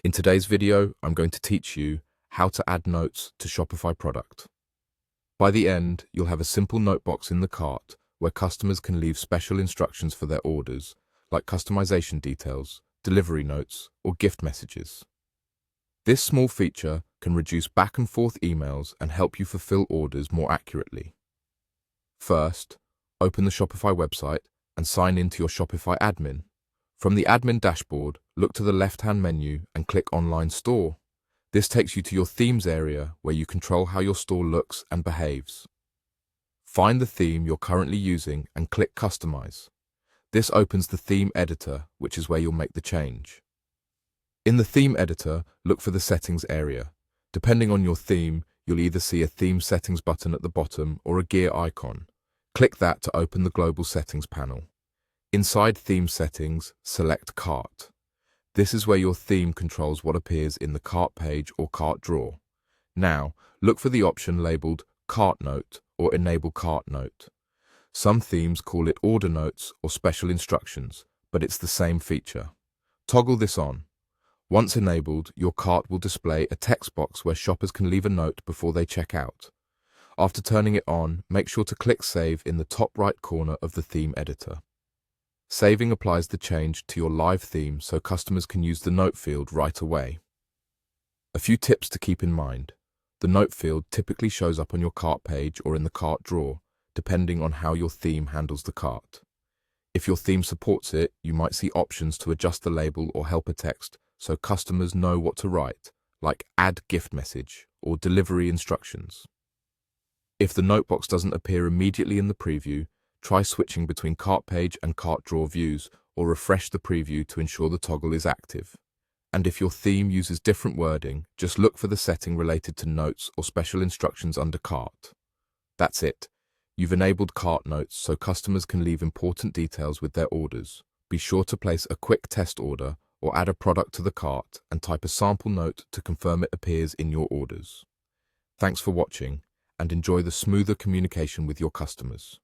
In today's video, I'm going to teach you how to add notes to Shopify product. By the end, you'll have a simple note box in the cart where customers can leave special instructions for their orders, like customization details, delivery notes, or gift messages. This small feature can reduce back and forth emails and help you fulfill orders more accurately. First, open the Shopify website and sign into your Shopify admin. From the admin dashboard, look to the left-hand menu and click Online Store. This takes you to your themes area where you control how your store looks and behaves. Find the theme you're currently using and click Customize. This opens the theme editor, which is where you'll make the change. In the theme editor, look for the settings area. Depending on your theme, you'll either see a theme settings button at the bottom or a gear icon. Click that to open the global settings panel. Inside Theme Settings, select Cart. This is where your theme controls what appears in the cart page or cart drawer. Now, look for the option labeled Cart Note or Enable Cart Note. Some themes call it Order Notes or Special Instructions, but it's the same feature. Toggle this on. Once enabled, your cart will display a text box where shoppers can leave a note before they check out. After turning it on, make sure to click Save in the top right corner of the theme editor. Saving applies the change to your live theme so customers can use the note field right away. A few tips to keep in mind. The note field typically shows up on your cart page or in the cart drawer, depending on how your theme handles the cart. If your theme supports it, you might see options to adjust the label or helper text so customers know what to write, like Add Gift Message or Delivery Instructions. If the note box doesn't appear immediately in the preview, try switching between cart page and cart drawer views or refresh the preview to ensure the toggle is active. And if your theme uses different wording, just look for the setting related to notes or special instructions under cart. That's it. You've enabled cart notes so customers can leave important details with their orders. Be sure to place a quick test order or add a product to the cart and type a sample note to confirm it appears in your orders. Thanks for watching and enjoy the smoother communication with your customers.